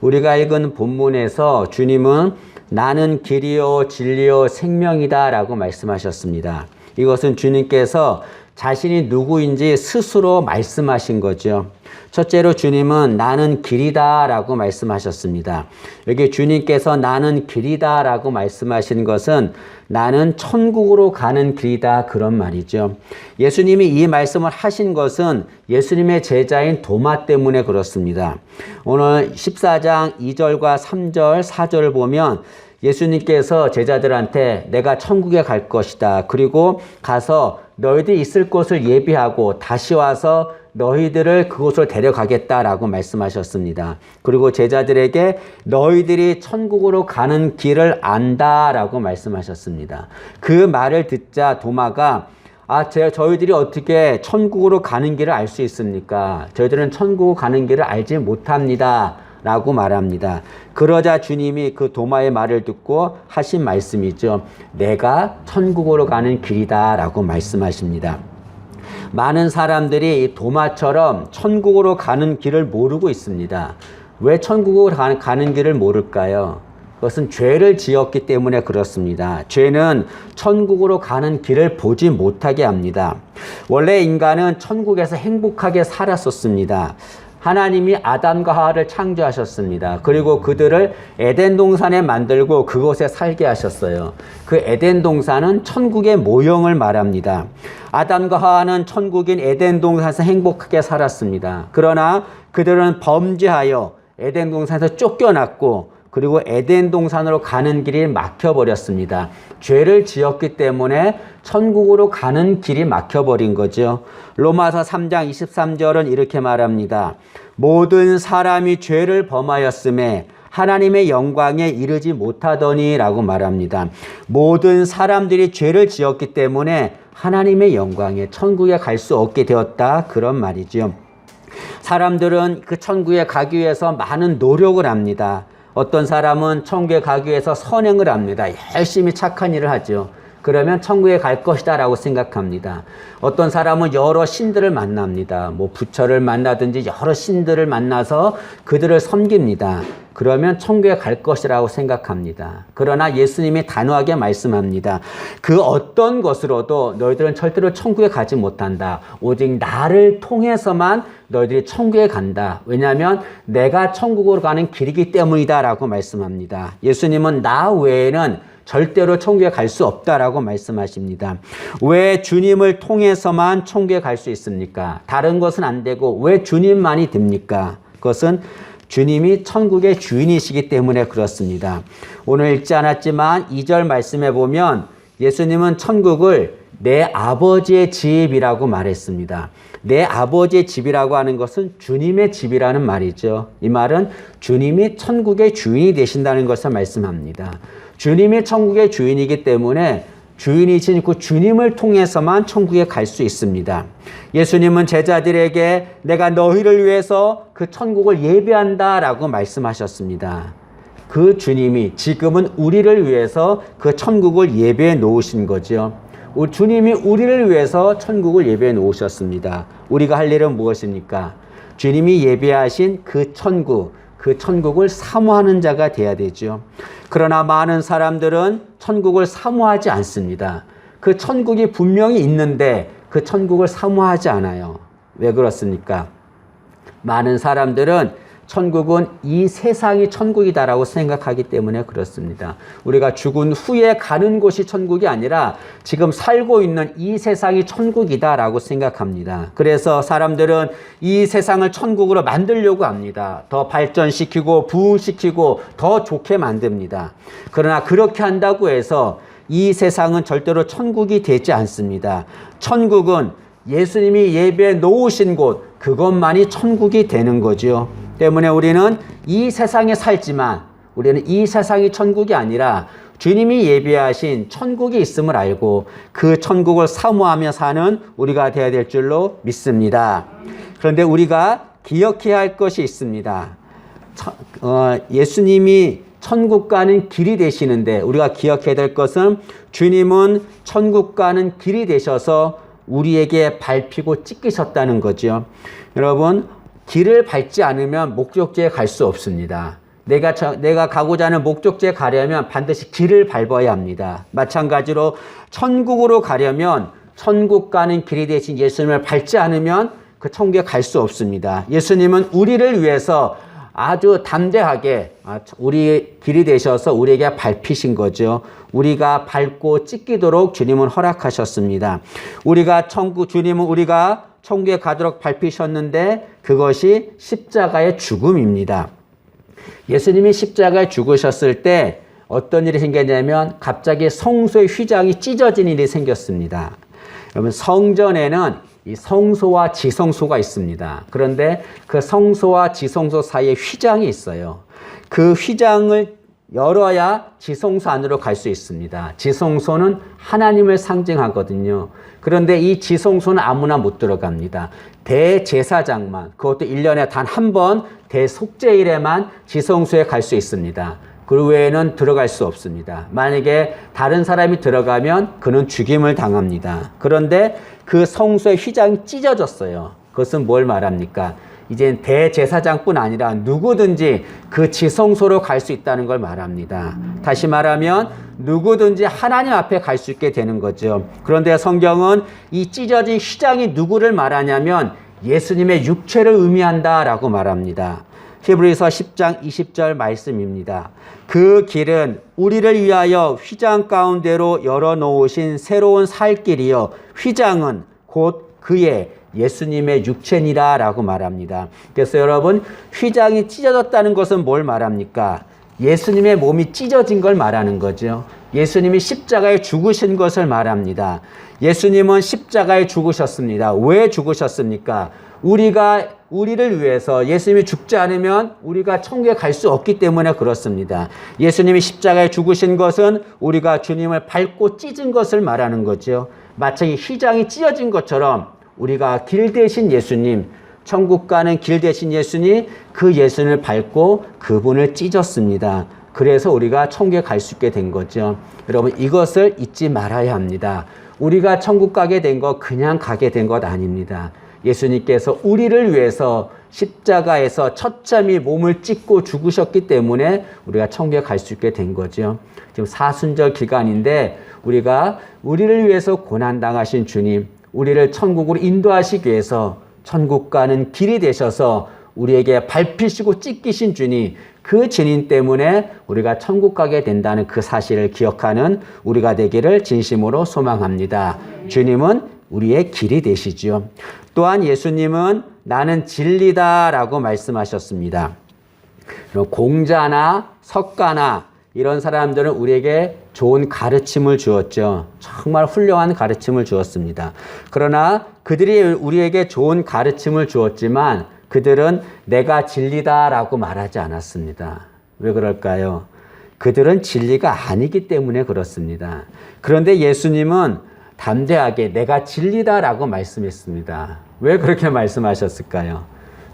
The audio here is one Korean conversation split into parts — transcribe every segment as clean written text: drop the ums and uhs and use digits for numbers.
우리가 읽은 본문에서 주님은 나는 길이요 진리요 생명이다 라고 말씀하셨습니다. 이것은 주님께서 자신이 누구인지 스스로 말씀하신 거죠. 첫째로 주님은 나는 길이다 라고 말씀하셨습니다. 여기 주님께서 나는 길이다 라고 말씀하신 것은 나는 천국으로 가는 길이다 그런 말이죠. 예수님이 이 말씀을 하신 것은 예수님의 제자인 도마 때문에 그렇습니다. 오늘 14장 2절과 3절 4절을 보면 예수님께서 제자들한테 내가 천국에 갈 것이다. 그리고 가서 너희들이 있을 곳을 예비하고 다시 와서 너희들을 그곳으로 데려가겠다라고 말씀하셨습니다. 그리고 제자들에게 너희들이 천국으로 가는 길을 안다라고 말씀하셨습니다. 그 말을 듣자 도마가 저희들이 어떻게 천국으로 가는 길을 알 수 있습니까? 저희들은 천국으로 가는 길을 알지 못합니다. 라고 말합니다. 그러자 주님이 그 도마의 말을 듣고 하신 말씀이죠. 내가 천국으로 가는 길이다 라고 말씀하십니다. 많은 사람들이 이 도마처럼 천국으로 가는 길을 모르고 있습니다. 왜 천국으로 가는 길을 모를까요? 그것은 죄를 지었기 때문에 그렇습니다. 죄는 천국으로 가는 길을 보지 못하게 합니다. 원래 인간은 천국에서 행복하게 살았었습니다. 하나님이 아담과 하와를 창조하셨습니다. 그리고 그들을 에덴 동산에 만들고 그곳에 살게 하셨어요. 그 에덴 동산은 천국의 모형을 말합니다. 아담과 하와는 천국인 에덴 동산에서 행복하게 살았습니다. 그러나 그들은 범죄하여 에덴 동산에서 쫓겨났고 그리고 에덴 동산으로 가는 길이 막혀버렸습니다. 죄를 지었기 때문에 천국으로 가는 길이 막혀버린 거죠. 로마서 3장 23절은 이렇게 말합니다. 모든 사람이 죄를 범하였음에 하나님의 영광에 이르지 못하더니 라고 말합니다. 모든 사람들이 죄를 지었기 때문에 하나님의 영광에 천국에 갈 수 없게 되었다 그런 말이죠. 사람들은 그 천국에 가기 위해서 많은 노력을 합니다. 어떤 사람은 천국에 가기 위해서 선행을 합니다. 열심히 착한 일을 하죠. 그러면 천국에 갈 것이다 라고 생각합니다. 어떤 사람은 여러 신들을 만납니다. 부처를 만나든지 여러 신들을 만나서 그들을 섬깁니다. 그러면 천국에 갈 것이라고 생각합니다. 그러나 예수님이 단호하게 말씀합니다. 그 어떤 것으로도 너희들은 절대로 천국에 가지 못한다. 오직 나를 통해서만 너희들이 천국에 간다. 왜냐하면 내가 천국으로 가는 길이기 때문이다 라고 말씀합니다. 예수님은 나 외에는 절대로 천국에 갈 수 없다라고 말씀하십니다. 왜 주님을 통해서만 천국에 갈 수 있습니까? 다른 것은 안 되고 왜 주님만이 됩니까? 그것은 주님이 천국의 주인이시기 때문에 그렇습니다. 오늘 읽지 않았지만 2절 말씀에 보면 예수님은 천국을 내 아버지의 집이라고 말했습니다. 내 아버지의 집이라고 하는 것은 주님의 집이라는 말이죠. 이 말은 주님이 천국의 주인이 되신다는 것을 말씀합니다. 주님이 천국의 주인이기 때문에 주인이신 그 주님을 통해서만 천국에 갈 수 있습니다. 예수님은 제자들에게 내가 너희를 위해서 그 천국을 예배한다라고 말씀하셨습니다. 그 주님이 지금은 우리를 위해서 그 천국을 예배해 놓으신 거죠. 주님이 우리를 위해서 천국을 예배해 놓으셨습니다. 우리가 할 일은 무엇입니까? 주님이 예배하신 그 천국을 사모하는 자가 돼야 되죠. 그러나 많은 사람들은 천국을 사모하지 않습니다. 그 천국이 분명히 있는데 그 천국을 사모하지 않아요. 왜 그렇습니까? 많은 사람들은 천국은 이 세상이 천국이다라고 생각하기 때문에 그렇습니다. 우리가 죽은 후에 가는 곳이 천국이 아니라 지금 살고 있는 이 세상이 천국이다라고 생각합니다. 그래서 사람들은 이 세상을 천국으로 만들려고 합니다. 더 발전시키고 부흥시키고 더 좋게 만듭니다. 그러나 그렇게 한다고 해서 이 세상은 절대로 천국이 되지 않습니다. 천국은 예수님이 예배해 놓으신 곳, 그것만이 천국이 되는 거죠. 때문에 우리는 이 세상에 살지만 우리는 이 세상이 천국이 아니라 주님이 예비하신 천국이 있음을 알고 그 천국을 사모하며 사는 우리가 되어야 될 줄로 믿습니다. 그런데 우리가 기억해야 할 것이 있습니다. 예수님이 천국 가는 길이 되시는데 우리가 기억해야 될 것은 주님은 천국 가는 길이 되셔서 우리에게 밟히고 찢기셨다는 거죠. 여러분, 길을 밟지 않으면 목적지에 갈 수 없습니다. 내가 가고자 하는 목적지에 가려면 반드시 길을 밟아야 합니다. 마찬가지로 천국으로 가려면 천국 가는 길이 되신 예수님을 밟지 않으면 그 천국에 갈 수 없습니다. 예수님은 우리를 위해서 아주 담대하게 우리 길이 되셔서 우리에게 밟히신 거죠. 우리가 밟고 찢기도록 주님은 허락하셨습니다. 주님은 우리가 천국에 가도록 밟히셨는데 그것이 십자가의 죽음입니다. 예수님이 십자가에 죽으셨을 때 어떤 일이 생겼냐면 갑자기 성소의 휘장이 찢어진 일이 생겼습니다. 여러분, 성전에는 이 성소와 지성소가 있습니다. 그런데 그 성소와 지성소 사이에 휘장이 있어요. 그 휘장을 열어야 지성소 안으로 갈 수 있습니다. 지성소는 하나님을 상징하거든요. 그런데 이 지성소는 아무나 못 들어갑니다. 대제사장만, 그것도 1년에 단 한 번 대속죄일에만 지성소에 갈 수 있습니다. 그 외에는 들어갈 수 없습니다. 만약에 다른 사람이 들어가면 그는 죽임을 당합니다. 그런데 그 성소의 휘장이 찢어졌어요. 그것은 뭘 말합니까? 이제 대제사장뿐 아니라 누구든지 그 지성소로 갈 수 있다는 걸 말합니다. 다시 말하면 누구든지 하나님 앞에 갈 수 있게 되는 거죠. 그런데 성경은 이 찢어진 휘장이 누구를 말하냐면 예수님의 육체를 의미한다라고 말합니다. 히브리서 10장 20절 말씀입니다. 그 길은 우리를 위하여 휘장 가운데로 열어놓으신 새로운 살 길이요, 휘장은 곧 그의 예수님의 육체니라 라고 말합니다. 그래서 여러분, 휘장이 찢어졌다는 것은 뭘 말합니까? 예수님의 몸이 찢어진 걸 말하는 거죠. 예수님이 십자가에 죽으신 것을 말합니다. 예수님은 십자가에 죽으셨습니다. 왜 죽으셨습니까? 우리를 위해서. 예수님이 죽지 않으면 우리가 천국에 갈 수 없기 때문에 그렇습니다. 예수님이 십자가에 죽으신 것은 우리가 주님을 밟고 찢은 것을 말하는 거죠. 마치 휘장이 찢어진 것처럼 우리가 길 대신 예수님, 천국 가는 길 대신 예수님, 그 예수님을 밟고 그분을 찢었습니다. 그래서 우리가 천국에 갈 수 있게 된 거죠. 여러분, 이것을 잊지 말아야 합니다. 우리가 천국 가게 된 거 그냥 가게 된 것 아닙니다. 예수님께서 우리를 위해서 십자가에서 처참히 몸을 찢고 죽으셨기 때문에 우리가 천국에 갈 수 있게 된 거죠. 지금 사순절 기간인데 우리를 위해서 고난당하신 주님, 우리를 천국으로 인도하시기 위해서 천국 가는 길이 되셔서 우리에게 밟히시고 찢기신 주님, 그 주님 때문에 우리가 천국 가게 된다는 그 사실을 기억하는 우리가 되기를 진심으로 소망합니다. 주님은 우리의 길이 되시죠. 또한 예수님은 나는 진리다라고 말씀하셨습니다. 공자나 석가나 이런 사람들은 우리에게 좋은 가르침을 주었죠. 정말 훌륭한 가르침을 주었습니다. 그러나 그들이 우리에게 좋은 가르침을 주었지만 그들은 내가 진리다라고 말하지 않았습니다. 왜 그럴까요? 그들은 진리가 아니기 때문에 그렇습니다. 그런데 예수님은 담대하게 내가 진리다라고 말씀했습니다. 왜 그렇게 말씀하셨을까요?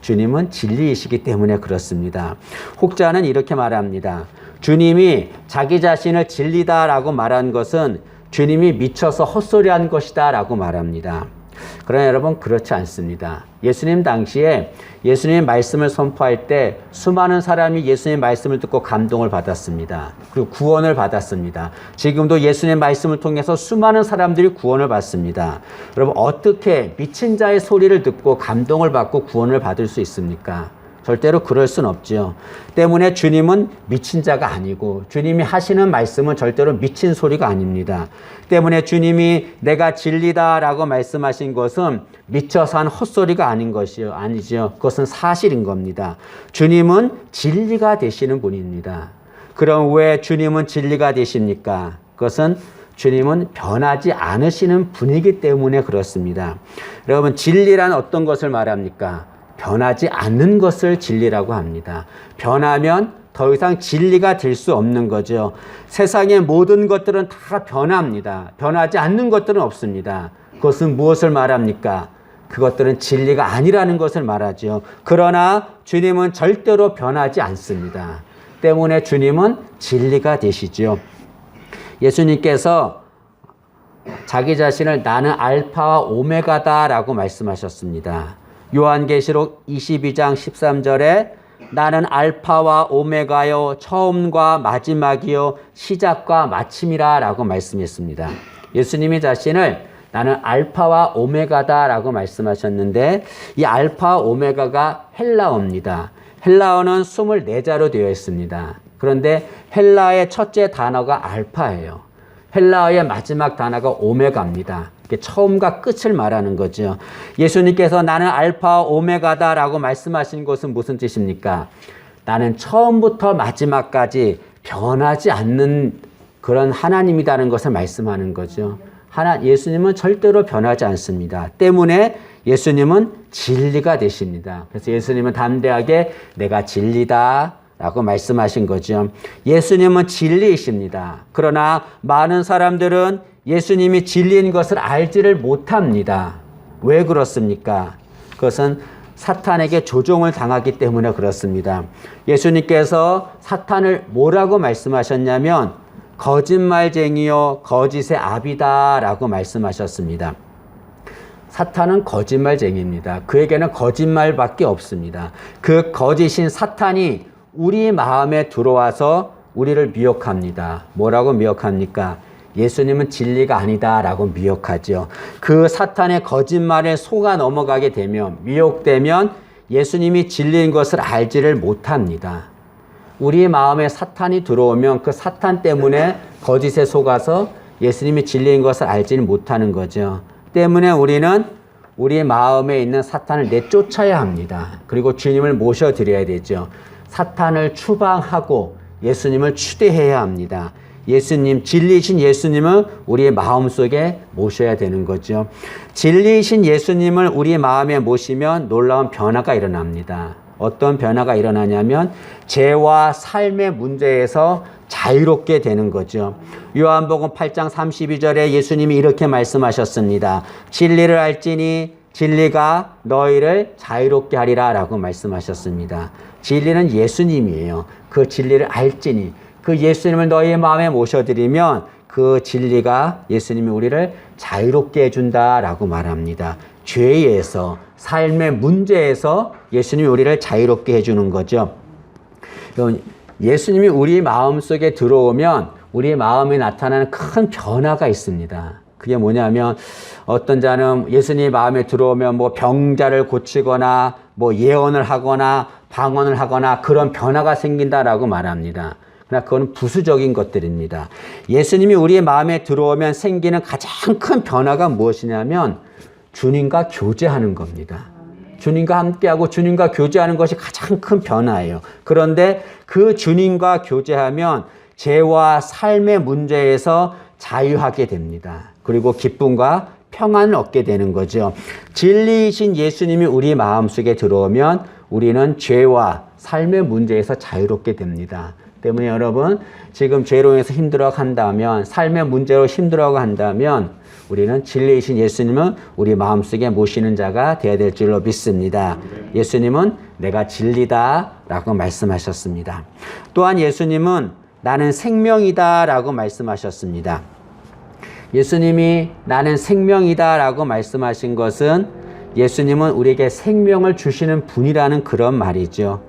주님은 진리이시기 때문에 그렇습니다. 혹자는 이렇게 말합니다. 주님이 자기 자신을 진리다라고 말한 것은 주님이 미쳐서 헛소리한 것이다라고 말합니다. 그러나 여러분, 그렇지 않습니다. 예수님 당시에 예수님 말씀을 선포할 때 수많은 사람이 예수님 말씀을 듣고 감동을 받았습니다. 그리고 구원을 받았습니다. 지금도 예수님 말씀을 통해서 수많은 사람들이 구원을 받습니다. 여러분, 어떻게 미친 자의 소리를 듣고 감동을 받고 구원을 받을 수 있습니까? 절대로 그럴 순 없죠. 때문에 주님은 미친 자가 아니고 주님이 하시는 말씀은 절대로 미친 소리가 아닙니다. 때문에 주님이 내가 진리다라고 말씀하신 것은 미쳐서 한 헛소리가 아니죠. 그것은 사실인 겁니다. 주님은 진리가 되시는 분입니다. 그럼 왜 주님은 진리가 되십니까? 그것은 주님은 변하지 않으시는 분이기 때문에 그렇습니다. 여러분, 진리란 어떤 것을 말합니까? 변하지 않는 것을 진리라고 합니다. 변하면 더 이상 진리가 될 수 없는 거죠. 세상의 모든 것들은 다 변합니다. 변하지 않는 것들은 없습니다. 그것은 무엇을 말합니까? 그것들은 진리가 아니라는 것을 말하죠. 그러나 주님은 절대로 변하지 않습니다. 때문에 주님은 진리가 되시죠. 예수님께서 자기 자신을 나는 알파와 오메가다라고 말씀하셨습니다. 요한계시록 22장 13절에 나는 알파와 오메가요, 처음과 마지막이요, 시작과 마침이라 라고 말씀했습니다. 예수님이 자신을 나는 알파와 오메가다 라고 말씀하셨는데, 이 알파 오메가가 헬라어입니다. 헬라어는 24자로 되어 있습니다. 그런데 헬라의 첫째 단어가 알파예요. 헬라어의 마지막 단어가 오메가입니다. 처음과 끝을 말하는 거죠. 예수님께서 나는 알파 오메가다 라고 말씀하신 것은 무슨 뜻입니까? 나는 처음부터 마지막까지 변하지 않는 그런 하나님이라는 것을 말씀하는 거죠. 예수님은 절대로 변하지 않습니다. 때문에 예수님은 진리가 되십니다. 그래서 예수님은 담대하게 내가 진리다 라고 말씀하신 거죠. 예수님은 진리이십니다. 그러나 많은 사람들은 예수님이 진리인 것을 알지를 못합니다. 왜 그렇습니까? 그것은 사탄에게 조종을 당하기 때문에 그렇습니다. 예수님께서 사탄을 뭐라고 말씀하셨냐면 거짓말쟁이요 거짓의 아비다 라고 말씀하셨습니다. 사탄은 거짓말쟁이입니다. 그에게는 거짓말밖에 없습니다. 그 거짓인 사탄이 우리 마음에 들어와서 우리를 미혹합니다. 뭐라고 미혹합니까? 예수님은 진리가 아니다 라고 미혹하죠. 그 사탄의 거짓말에 속아 넘어가게 되면, 미혹되면 예수님이 진리인 것을 알지를 못합니다. 우리 마음에 사탄이 들어오면 그 사탄 때문에 거짓에 속아서 예수님이 진리인 것을 알지는 못하는 거죠. 때문에 우리는 우리 마음에 있는 사탄을 내쫓아야 합니다. 그리고 주님을 모셔드려야 되죠. 사탄을 추방하고 예수님을 추대해야 합니다. 예수님, 진리이신 예수님을 우리의 마음속에 모셔야 되는 거죠. 진리이신 예수님을 우리 마음에 모시면 놀라운 변화가 일어납니다. 어떤 변화가 일어나냐면 죄와 삶의 문제에서 자유롭게 되는 거죠. 요한복음 8장 32절에 예수님이 이렇게 말씀하셨습니다. 진리를 알지니 진리가 너희를 자유롭게 하리라 라고 말씀하셨습니다. 진리는 예수님이에요. 그 진리를 알지니, 그 예수님을 너희의 마음에 모셔드리면 그 진리가 예수님이 우리를 자유롭게 해준다라고 말합니다. 죄에서, 삶의 문제에서 예수님이 우리를 자유롭게 해주는 거죠. 예수님이 우리 마음속에 들어오면 우리 마음에 나타나는 큰 변화가 있습니다. 그게 뭐냐면 어떤 자는 예수님 마음에 들어오면 뭐 병자를 고치거나 뭐 예언을 하거나 방언을 하거나 그런 변화가 생긴다라고 말합니다. 그러나 그건 부수적인 것들입니다. 예수님이 우리의 마음에 들어오면 생기는 가장 큰 변화가 무엇이냐면 주님과 교제하는 겁니다. 주님과 함께하고 주님과 교제하는 것이 가장 큰 변화예요. 그런데 그 주님과 교제하면 죄와 삶의 문제에서 자유하게 됩니다. 그리고 기쁨과 평안을 얻게 되는 거죠. 진리이신 예수님이 우리 마음속에 들어오면 우리는 죄와 삶의 문제에서 자유롭게 됩니다. 때문에 여러분, 지금 죄로 인해서 힘들어한다면, 삶의 문제로 힘들어한다면 우리는 진리이신 예수님은 우리 마음속에 모시는 자가 되어야 될 줄로 믿습니다. 예수님은 내가 진리다 라고 말씀하셨습니다. 또한 예수님은 나는 생명이다 라고 말씀하셨습니다. 예수님이 나는 생명이다 라고 말씀하신 것은 예수님은 우리에게 생명을 주시는 분이라는 그런 말이죠.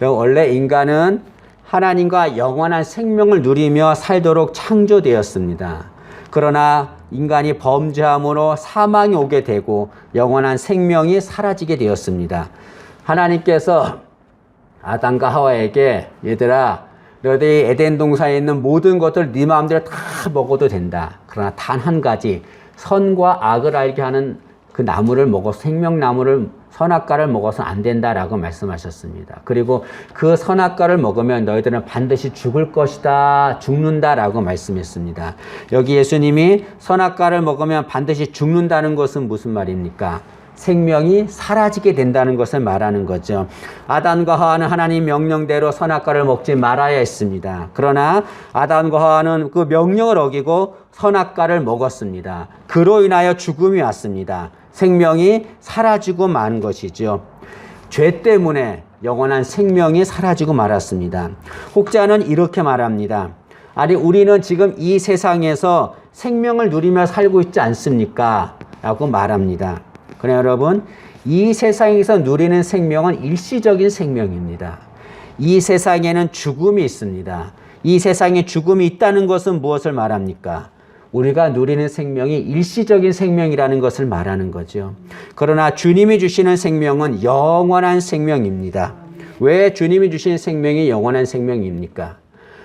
원래 인간은 하나님과 영원한 생명을 누리며 살도록 창조되었습니다. 그러나 인간이 범죄함으로 사망이 오게 되고 영원한 생명이 사라지게 되었습니다. 하나님께서 아담과 하와에게 얘들아 너희들이 에덴 동산에 있는 모든 것들 네 마음대로 다 먹어도 된다. 그러나 단 한 가지 선과 악을 알게 하는 그 나무를 먹어서 생명나무를 선악과를 먹어서는 안 된다라고 말씀하셨습니다. 그리고 그 선악과를 먹으면 너희들은 반드시 죽을 것이다, 죽는다라고 말씀했습니다. 여기 예수님이 선악과를 먹으면 반드시 죽는다는 것은 무슨 말입니까? 생명이 사라지게 된다는 것을 말하는 거죠. 아담과 하와는 하나님 명령대로 선악과를 먹지 말아야 했습니다. 그러나 아담과 하와는 그 명령을 어기고 선악과를 먹었습니다. 그로 인하여 죽음이 왔습니다. 생명이 사라지고 만 것이죠. 죄 때문에 영원한 생명이 사라지고 말았습니다. 혹자는 이렇게 말합니다. 아니 우리는 지금 이 세상에서 생명을 누리며 살고 있지 않습니까? 라고 말합니다. 그러나 여러분, 이 세상에서 누리는 생명은 일시적인 생명입니다. 이 세상에는 죽음이 있습니다. 이 세상에 죽음이 있다는 것은 무엇을 말합니까? 우리가 누리는 생명이 일시적인 생명이라는 것을 말하는 거죠. 그러나 주님이 주시는 생명은 영원한 생명입니다. 왜 주님이 주시는 생명이 영원한 생명입니까?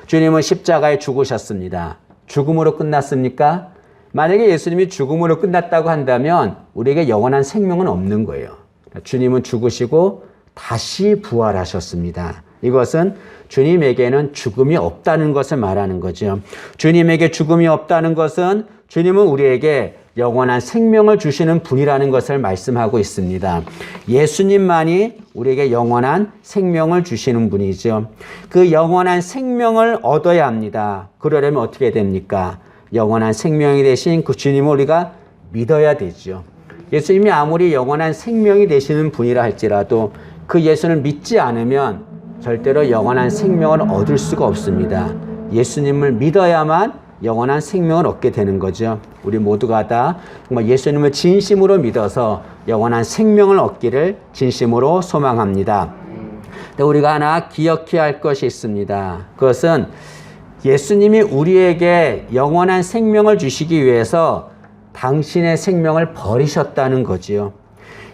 주님은 십자가에 죽으셨습니다. 죽음으로 끝났습니까? 만약에 예수님이 죽음으로 끝났다고 한다면 우리에게 영원한 생명은 없는 거예요. 주님은 죽으시고 다시 부활하셨습니다. 이것은 주님에게는 죽음이 없다는 것을 말하는 거죠. 주님에게 죽음이 없다는 것은 주님은 우리에게 영원한 생명을 주시는 분이라는 것을 말씀하고 있습니다. 예수님만이 우리에게 영원한 생명을 주시는 분이죠. 그 영원한 생명을 얻어야 합니다. 그러려면 어떻게 됩니까? 영원한 생명이 되신 그 주님을 우리가 믿어야 되죠. 예수님이 아무리 영원한 생명이 되시는 분이라 할지라도 그 예수를 믿지 않으면 절대로 영원한 생명을 얻을 수가 없습니다. 예수님을 믿어야만 영원한 생명을 얻게 되는 거죠. 우리 모두가 다 정말 예수님을 진심으로 믿어서 영원한 생명을 얻기를 진심으로 소망합니다. 우리가 하나 기억해야 할 것이 있습니다. 그것은 예수님이 우리에게 영원한 생명을 주시기 위해서 당신의 생명을 버리셨다는 거지요.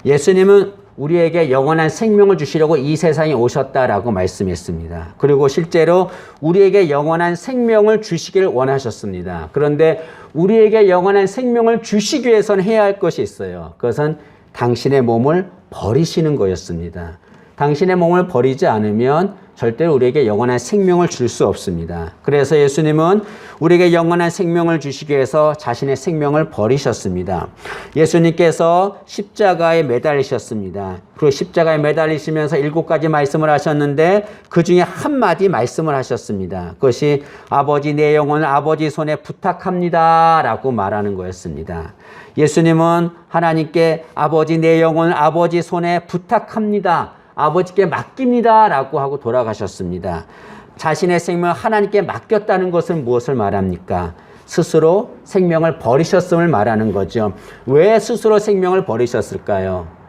예수님은 우리에게 영원한 생명을 주시려고 이 세상에 오셨다라고 말씀했습니다. 그리고 실제로 우리에게 영원한 생명을 주시길 원하셨습니다. 그런데 우리에게 영원한 생명을 주시기 위해서는 해야 할 것이 있어요. 그것은 당신의 몸을 버리시는 거였습니다. 당신의 몸을 버리지 않으면 절대로 우리에게 영원한 생명을 줄 수 없습니다. 그래서 예수님은 우리에게 영원한 생명을 주시기 위해서 자신의 생명을 버리셨습니다. 예수님께서 십자가에 매달리셨습니다. 그리고 십자가에 매달리시면서 7가지 말씀을 하셨는데 그 중에 한마디 말씀을 하셨습니다. 그것이 아버지 내 영혼을 아버지 손에 부탁합니다 라고 말하는 거였습니다. 예수님은 하나님께 아버지 내 영혼을 아버지 손에 부탁합니다. 아버지께 맡깁니다 라고 하고 돌아가셨습니다. 자신의 생명을 하나님께 맡겼다는 것은 무엇을 말합니까? 스스로 생명을 버리셨음을 말하는 거죠. 왜 스스로 생명을 버리셨을까요?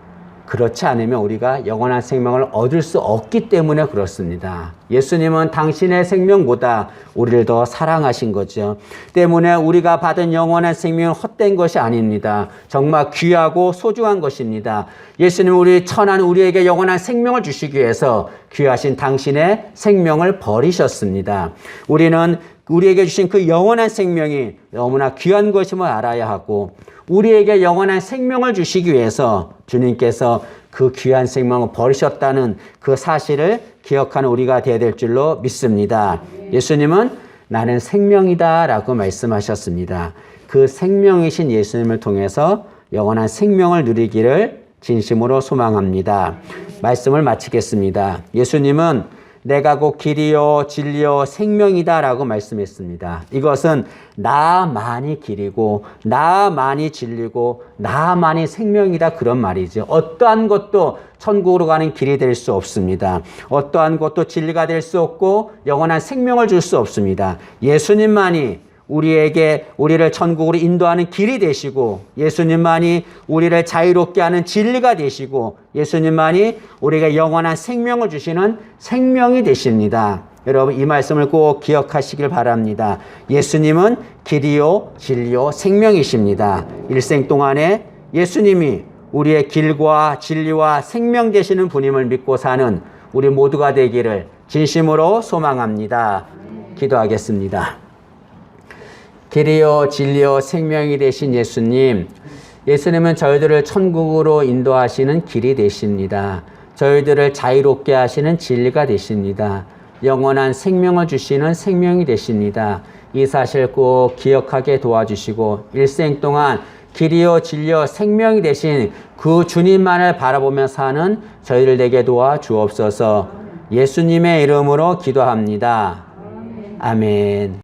그렇지 않으면 우리가 영원한 생명을 얻을 수 없기 때문에 그렇습니다. 예수님은 당신의 생명보다 우리를 더 사랑하신 거죠. 때문에 우리가 받은 영원한 생명은 헛된 것이 아닙니다. 정말 귀하고 소중한 것입니다. 예수님은 우리 천한 우리에게 영원한 생명을 주시기 위해서 귀하신 당신의 생명을 버리셨습니다. 우리는 우리에게 주신 그 영원한 생명이 너무나 귀한 것임을 알아야 하고 우리에게 영원한 생명을 주시기 위해서 주님께서 그 귀한 생명을 버리셨다는 그 사실을 기억하는 우리가 되어야 될 줄로 믿습니다. 예수님은 나는 생명이다 라고 말씀하셨습니다. 그 생명이신 예수님을 통해서 영원한 생명을 누리기를 진심으로 소망합니다. 말씀을 마치겠습니다. 예수님은 내가 곧 길이요 진리요 생명이다 라고 말씀했습니다. 이것은 나만이 길이고 나만이 진리고 나만이 생명이다 그런 말이죠. 어떠한 것도 천국으로 가는 길이 될 수 없습니다. 어떠한 것도 진리가 될 수 없고 영원한 생명을 줄 수 없습니다. 예수님만이 우리를 천국으로 인도하는 길이 되시고 예수님만이 우리를 자유롭게 하는 진리가 되시고 예수님만이 우리에게 영원한 생명을 주시는 생명이 되십니다. 여러분 이 말씀을 꼭 기억하시길 바랍니다. 예수님은 길이요 진리요 생명이십니다. 일생 동안에 예수님이 우리의 길과 진리와 생명 되시는 분임을 믿고 사는 우리 모두가 되기를 진심으로 소망합니다. 기도하겠습니다. 길이요 진리요 생명이 되신 예수님, 예수님은 저희들을 천국으로 인도하시는 길이 되십니다. 저희들을 자유롭게 하시는 진리가 되십니다. 영원한 생명을 주시는 생명이 되십니다. 이 사실 꼭 기억하게 도와주시고 일생 동안 길이요 진리요 생명이 되신 그 주님만을 바라보며 사는 저희들 되게 도와주옵소서. 예수님의 이름으로 기도합니다. 아멘.